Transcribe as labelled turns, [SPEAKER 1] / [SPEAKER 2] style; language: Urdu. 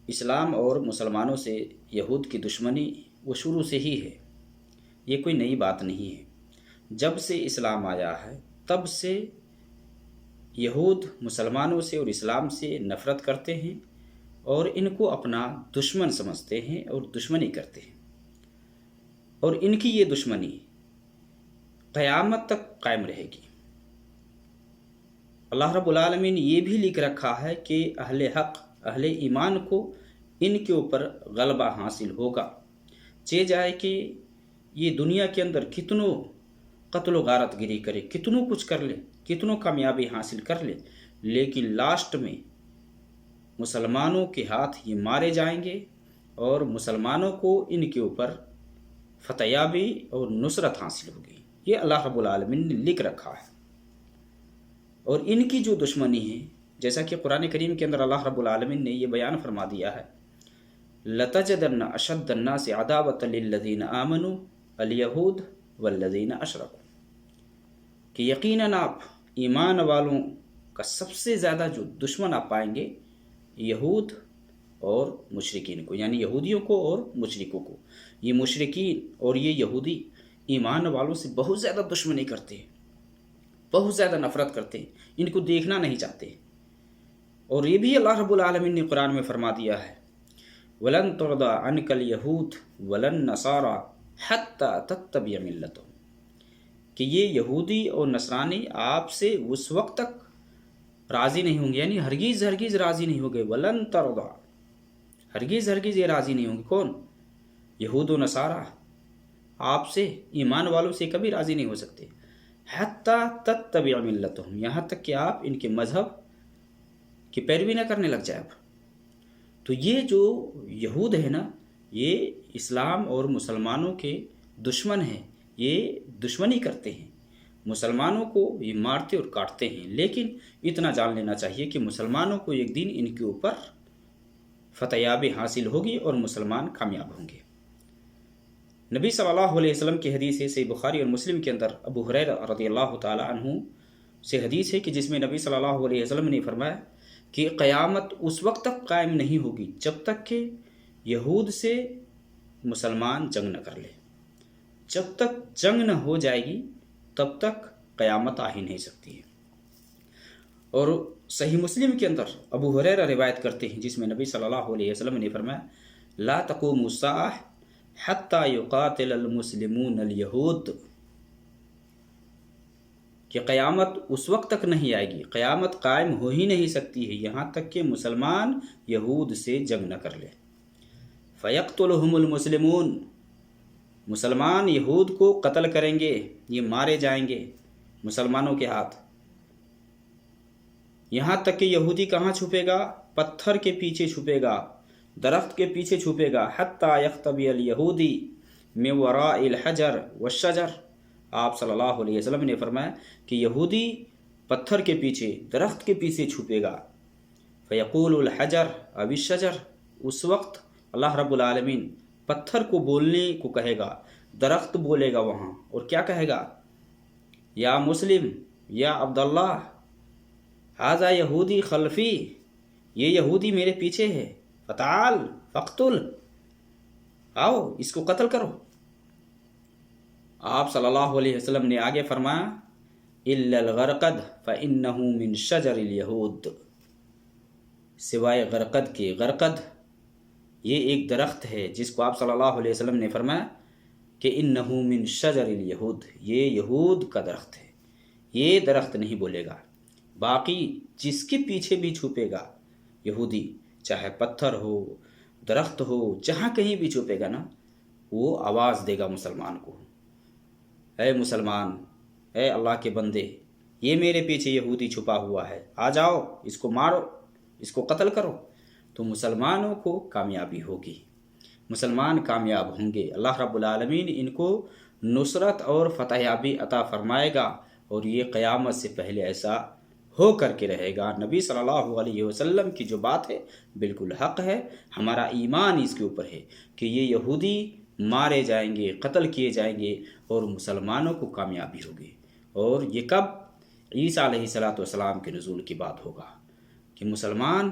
[SPEAKER 1] اسلام اور مسلمانوں سے یہود کی دشمنی وہ شروع سے ہی ہے، یہ کوئی نئی بات نہیں ہے۔ جب سے اسلام آیا ہے تب سے یہود مسلمانوں سے اور اسلام سے نفرت کرتے ہیں اور ان کو اپنا دشمن سمجھتے ہیں اور دشمنی کرتے ہیں، اور ان کی یہ دشمنی قیامت تک قائم رہے گی۔ اللہ رب العالمین نے یہ بھی لکھ رکھا ہے کہ اہل حق، اہل ایمان کو ان کے اوپر غلبہ حاصل ہوگا، چاہے جائے کہ یہ دنیا کے اندر کتنوں قتل و غارت گری کرے، کتنوں کچھ کر لے، کتنوں کامیابی حاصل کر لے، لیکن لاسٹ میں مسلمانوں کے ہاتھ یہ مارے جائیں گے اور مسلمانوں کو ان کے اوپر فتحیابی اور نصرت حاصل ہوگی۔ یہ اللہ رب العالمین نے لکھ رکھا ہے۔ اور ان کی جو دشمنی ہے، جیسا کہ قرآن کریم کے اندر اللہ رب العالمین نے یہ بیان فرما دیا ہے، لَتَجِدَنَّ أَشَدَّ النَّاسِ عَدَاوَةً لِلَّذِينَ آمَنُوا الْيَهُودُ وَالَّذِينَ أَشْرَكُوا، کہ یقیناً آپ ایمان والوں کا سب سے زیادہ جو دشمن آپ پائیں گے یہود اور مشرکین کو، یعنی یہودیوں کو اور مشرکوں کو۔ یہ مشرکین اور یہ یہودی ایمان والوں سے بہت زیادہ دشمنی کرتے ہیں، بہت زیادہ نفرت کرتے ہیں، ان کو دیکھنا نہیں چاہتے۔ اور یہ بھی اللہ رب العالمین نے قرآن میں فرما دیا ہے، وَلَن تُرْضَىٰ عَنْكَ الْيَهُودُ وَلَا النَّصَارَىٰ حَتَّىٰ تَتَّبِعَ مِلَّتَهُمْ، کہ یہ یہودی اور نصرانی آپ سے اس وقت تک راضی نہیں ہوں گے، یعنی ہرگز ہرگز راضی نہیں ہوں گے۔ وَلَن تَرْضَىٰ، ہرگز ہرگز یہ راضی نہیں ہوں گے۔ کون؟ یہود و نصارہ آپ سے، ایمان والوں سے کبھی راضی نہیں ہو سکتے۔ حتیٰ تتبع ملتہم، یہاں تک کہ آپ ان کے مذہب کی پیروی نہ کرنے لگ جائے۔ تو یہ جو یہود ہے نا، یہ اسلام اور مسلمانوں کے دشمن ہیں، یہ دشمنی کرتے ہیں، مسلمانوں کو یہ مارتے اور کاٹتے ہیں۔ لیکن اتنا جان لینا چاہیے کہ مسلمانوں کو ایک دن ان کے اوپر فتحیابی حاصل ہوگی اور مسلمان کامیاب ہوں گے۔ نبی صلی اللہ علیہ وسلم کی حدیث ہے، صحیح بخاری اور مسلم کے اندر ابو ہریرہ رضی اللہ تعالی عنہ سے حدیث ہے کہ جس میں نبی صلی اللہ علیہ وسلم نے فرمایا کہ قیامت اس وقت تک قائم نہیں ہوگی جب تک کہ یہود سے مسلمان جنگ نہ کر لے۔ جب تک جنگ نہ ہو جائے گی تب تک قیامت آ ہی نہیں سکتی ہے۔ اور صحیح مسلم کے اندر ابو ہریرہ روایت کرتے ہیں جس میں نبی صلی اللہ علیہ وسلم نے فرمایا، لا تقوم الساعہ حتیٰ یقاتل المسلمون الیہود، کہ قیامت اس وقت تک نہیں آئے گی، قیامت قائم ہو ہی نہیں سکتی ہے یہاں تک کہ مسلمان یہود سے جنگ نہ کر لے۔ فیقتلہم المسلمون، مسلمان یہود کو قتل کریں گے، یہ مارے جائیں گے مسلمانوں کے ہاتھ۔ یہاں تک کہ یہودی کہاں چھپے گا؟ پتھر کے پیچھے چھپے گا، درخت کے پیچھے چھپے گا۔ حتیٰ یختبی الیہودی من وراء الحجر والشجر، آپ صلی اللہ علیہ وسلم نے فرمایا کہ یہودی پتھر کے پیچھے، درخت کے پیچھے چھپے گا۔ فیقول الحجر او الشجر، اس وقت اللہ رب العالمین پتھر کو بولنے کو کہے گا، درخت بولے گا وہاں، اور کیا کہے گا؟ یا مسلم، یا عبداللہ، ھذا یہودی خلفی، یہ یہودی میرے پیچھے ہے، فتعال فقتل، آؤ اس کو قتل کرو۔ آپ صلی اللہ علیہ وسلم نے آگے فرمایا، الا الغرقد فانہ من شجر الیہود، سوائے غرقد کے۔ غرقد یہ ایک درخت ہے جس کو آپ صلی اللہ علیہ وسلم نے فرمایا کہ انہ من شجر الیہود، یہ یہود کا درخت ہے، یہ درخت نہیں بولے گا۔ باقی جس کے پیچھے بھی چھپے گا یہودی، چاہے پتھر ہو، درخت ہو، جہاں کہیں بھی چھپے گا نا، وہ آواز دے گا مسلمان کو، اے مسلمان، اے اللہ کے بندے، یہ میرے پیچھے یہودی چھپا ہوا ہے، آ جاؤ اس کو مارو، اس کو قتل کرو۔ تو مسلمانوں کو کامیابی ہوگی، مسلمان کامیاب ہوں گے، اللہ رب العالمین ان کو نصرت اور فتحیابی عطا فرمائے گا، اور یہ قیامت سے پہلے ایسا ہو کر کے رہے گا۔ نبی صلی اللہ علیہ وسلم کی جو بات ہے بالکل حق ہے، ہمارا ایمان اس کے اوپر ہے کہ یہ یہودی مارے جائیں گے، قتل کیے جائیں گے، اور مسلمانوں کو کامیابی ہوگی۔ اور یہ کب؟ عیسیٰ علیہ السلام کے نزول کی بات ہوگا کہ مسلمان